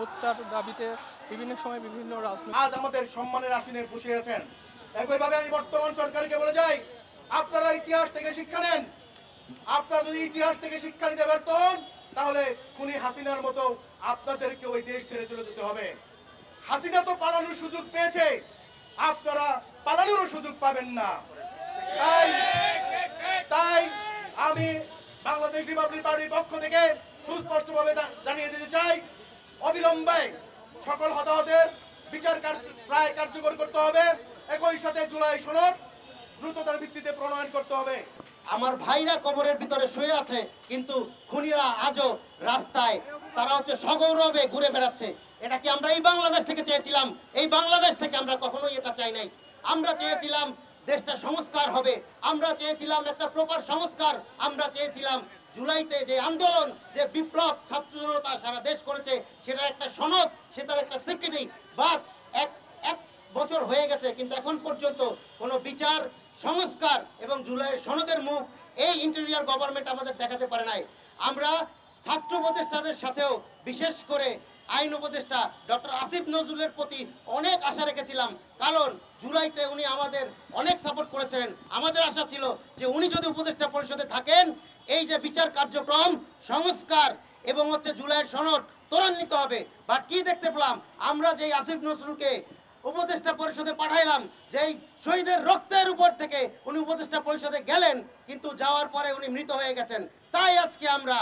হত্যার দাবিতে বিভিন্ন সময় বিভিন্ন রাজনৈতিক আজ আমাদের সম্মানের আসনে বসে আছেন। একইভাবে আমি বর্তমান সরকারকে বলে যাই, আপনারা ইতিহাস থেকে শিক্ষা নেন। আপনারা যদি ইতিহাস থেকে শিক্ষা নিতে ব্যর্থ হন, তাহলে খুনি হাসিনার মতো আপনাদেরকে ওই দেশ ছেড়ে চলে যেতে হবে। হাসিনা তো পালানোর সুযোগ পেয়েছে, আপনারা পালানোরও সুযোগ পাবেন না। তাই আমি বাংলাদেশ রিপাবলিক পার্টির পক্ষ থেকে সুস্পষ্টভাবে জানিয়ে দিতে চাই, অবিলম্বে সকল হতাহতের বিচার প্রায় কার্যকর করতে হবে। একই সাথে জুলাই সনদ দ্রুততার ভিত্তিতে প্রণয়ন করতে হবে। আমার ভাইরা কবরের ভিতরে শুয়ে আছে, কিন্তু খুনিরা আজও রাস্তায় তারা সগৌরবে ঘুরে বেড়াচ্ছে। এটা কি আমরা এই বাংলাদেশ থেকে চেয়েছিলাম? এই বাংলাদেশ থেকে আমরা কখনোই এটা চাই নাই। আমরা চেয়েছিলাম দেশটা সংস্কার হবে, আমরা চেয়েছিলাম একটা প্রপার সংস্কার, আমরা চেয়েছিলাম জুলাইতে যে আন্দোলন, যে বিপ্লব ছাত্র জনতা সারা দেশ করেছে, সেটার একটা সনদ, সেটার একটা স্বীকৃতি। বাট এক বছর হয়ে গেছে, কিন্তু এখন পর্যন্ত কোনো বিচার, সংস্কার এবং জুলাইয়ের সনদের মুখ এই ইন্টেরিয়র গভর্নমেন্ট আমাদের দেখাতে পারে নাই। আমরা ছাত্র উপদেষ্টাদের সাথেও, বিশেষ করে আইন উপদেষ্টা ডক্টর আসিফ নজরুলের প্রতি অনেক আশা রেখেছিলাম, কারণ জুলাইতে উনি আমাদের অনেক সাপোর্ট করেছেন। আমাদের আশা ছিল যে উনি যদি উপদেষ্টা পরিষদে থাকেন, এই যে বিচার কার্যক্রম, সংস্কার এবং জুলাইয়ের সনদ ত্বরান্বিত হবে। বাট কি দেখতে পেলাম আমরা, যে আসিফ নজরুলকে উপদেষ্টা পরিষদে পাঠাইলাম, যেই শহীদের রক্তের উপর থেকে উনি উপদেষ্টা পরিষদে গেলেন, কিন্তু যাওয়ার পরে উনি মৃত হয়ে গেছেন। তাই আজকে আমরা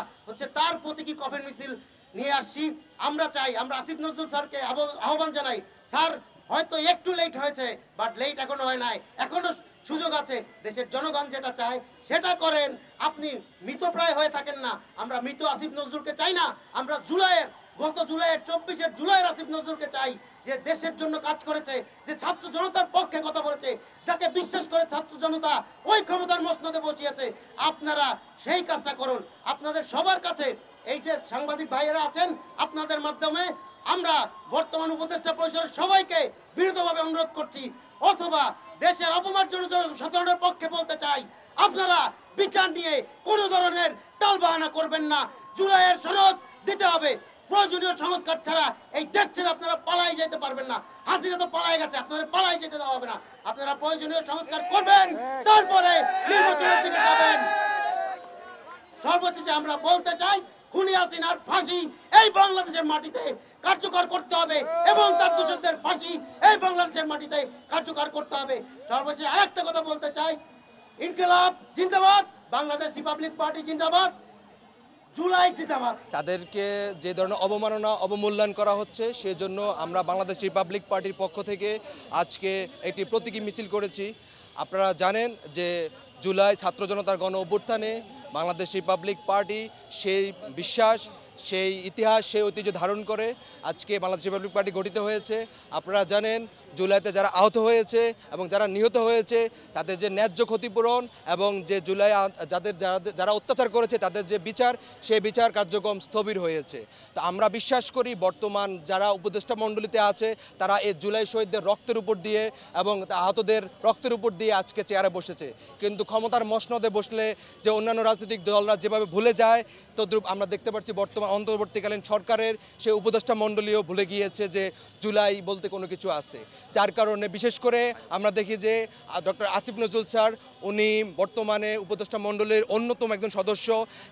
তার প্রতীকী কফিন মিছিল নিয়ে আসছি। আমরা চাই, আমরা আসিফ নজরুল স্যারকে আহ্বান জানাই, স্যার হয়তো একটু লেট হয়েছে, বাট লেট এখনো হয় নাই, এখনো সুযোগ আছে। দেশের জনগণ যেটা চায় সেটা করেন। আপনি মৃতপ্রায় হয়ে থাকেন না। আমরা মৃত আসিফ নজরুলকে চাই না, আমরা গত জুলাইয়ের 24 জুলাইয়ের আসিফ নজরুলকে চাই, যে দেশের জন্য কাজ করেছে, যে ছাত্র জনতার পক্ষে কথা বলেছে, যাকে বিশ্বাস করে ছাত্র জনতা ওই ক্ষমতার মসনদে বসিয়েছে। আপনারা সেই কাজটা করুন। আপনাদের সবার কাছে, এই যে সাংবাদিক ভাইয়েরা আছেন, আপনাদের মাধ্যমে আমরা বর্তমান উপদেষ্টা পরিষদের সবাইকে বিনীতভাবে অনুরোধ করছি, অথবা দেশের অপমানজনক সাধারণের পক্ষে বলতে চাই, আপনারা বিচার নিয়ে কোনো ধরনের টালবাহানা করবেন না। জুলাইয়ের সনদ দিতে হবে। প্রয়োজনীয় সংস্কার ছাড়া এই দেশ ছেড়ে আপনারা পালাই যেতে পারবেন না। হাসিনা তো পালাই গেছে, আপনাদের পালাই যেতে দেওয়া হবে না। আপনারা প্রয়োজনীয় সংস্কার করবেন, তারপরে নির্বাচনের দিকে যাবেন। সর্বশেষে আমরা বলতে চাই, খুনি হাসিনার ফাঁসি এই বাংলাদেশের মাটিতে কার্যকর করতে হবে, এবং তার দোষীদের ফাঁসি এই বাংলাদেশের মাটিতে কার্যকর করতে হবে। সর্বশেষে আরেকটা কথা বলতে চাই, ইনকিলাব জিন্দাবাদ, বাংলাদেশ রিপাবলিক পার্টি জিন্দাবাদ, জুলাই জিন্দাবাদ। তাদেরকে যে ধরনের অবমাননা, অবমূল্যায়ন করা হচ্ছে, সেজন্য আমরা বাংলাদেশ রিপাবলিক পার্টির পক্ষ থেকে আজকে একটি প্রতীকী মিছিল করেছি। আপনারা জানেন যে জুলাই ছাত্র জনতার গণ অভ্যুত্থানে বাংলাদেশ রিপাবলিক পার্টি সেই বিশ্বাস, সেই ইতিহাস, সেই ঐতিহ্য ধারণ করে আজকে বাংলাদেশ রিপাবলিক পার্টি গঠিত হয়েছে। আপনারা জানেন জুলাইতে যারা আহত হয়েছে এবং যারা নিহত হয়েছে, তাদের যে ন্যায্য ক্ষতিপূরণ এবং যে জুলাই যারা অত্যাচার করেছে তাদের যে বিচার, সেই বিচার কার্যক্রম স্থবির হয়েছে। তো আমরা বিশ্বাস করি বর্তমান যারা উপদেষ্টা মণ্ডলীতে আছে, তারা এই জুলাই শহীদদের রক্তের উপর দিয়ে এবং আহতদের রক্তের উপর দিয়ে আজকে চেয়ারে বসেছে। কিন্তু ক্ষমতার মসনদে বসলে যে অন্যান্য রাজনৈতিক দলরা যেভাবে ভুলে যায়, তদ্রূপ আমরা দেখতে পাচ্ছি বর্তমান অন্তর্বর্তীকালীন সরকারের সেই উপদেষ্টা মণ্ডলীও ভুলে গিয়েছে যে জুলাই বলতে কোনো কিছু আছে। যার কারণে বিশেষ করে আমরা দেখি যে ডক্টর আসিফ নজরুল স্যার, উনি বর্তমানে উপদেষ্টা মণ্ডলীর অন্যতম একজন সদস্য,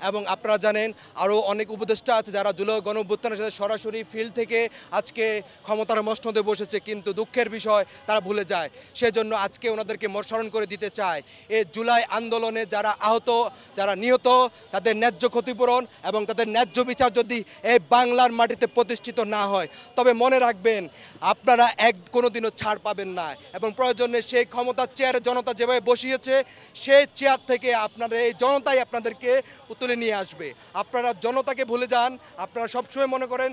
এবং আপনারা জানেন আরও অনেক উপদেষ্টা আছে যারা জুলাই গণ অভ্যুত্থানের সাথে সরাসরি ফিল্ড থেকে আজকে ক্ষমতার মসনদে বসেছে, কিন্তু দুঃখের বিষয় তারা ভুলে যায়। সেজন্য আজকে ওনাদেরকে স্মরণ করে দিতে চায়, এই জুলাই আন্দোলনে যারা আহত, যারা নিহত, তাদের ন্যায্য ক্ষতিপূরণ এবং তাদের ন্যায্য বিচার যদি এই বাংলার মাটিতে প্রতিষ্ঠিত না হয়, তবে মনে রাখবেন আপনারা কোনোদিনও ছাড় পাবেন না, এবং প্রয়োজনে সেই ক্ষমতার চেয়ারে জনতা যেভাবে বসিয়েছে, সেই চেয়ার থেকে আপনারা এই জনতাই আপনাদেরকে তুলে নিয়ে আসবে। আপনারা জনতাকে ভুলে যান। আপনারা সবসময় মনে করেন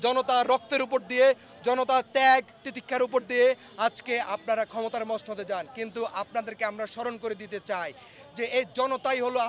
জনতার রক্তের উপর দিয়ে, জনতার ত্যাগ তিতিক্ষার উপর দিয়ে আজকে আপনারা ক্ষমতার মসনদে যান, কিন্তু আপনাদেরকে আমরা স্মরণ করে দিতে চাই যে এই জনতাই হলো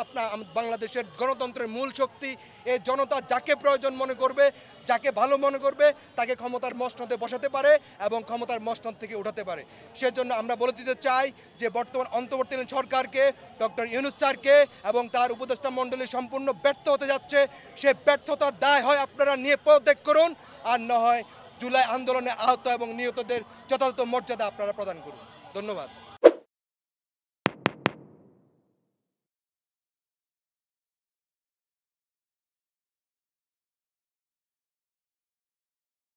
বাংলাদেশের গণতন্ত্রের মূল শক্তি। এই জনতা যাকে প্রয়োজন মনে করবে, যাকে ভালো মনে করবে, তাকে ক্ষমতার মসনদে বসাতে পারে এবং ক্ষমতার মসনদ থেকে উঠাতে পারে। সেজন্য আমরা বলে দিতে চাই যে বর্তমান অন্তর্বর্তীকালীন সরকারকে, ডক্টর ইউনূস স্যারকে এবং তার উপদেষ্টা মণ্ডলী সম্পূর্ণ ব্যর্থ হতে যাচ্ছে। সে ব্যর্থতার দায় হয় আপনারা নিয়ে দিয়ে পদত্যাগ করুন, আর না হয় জুলাই আন্দোলনে আহত এবং নিহতদের যথাযথ মর্যাদা আপনারা প্রদান করুন। ধন্যবাদ।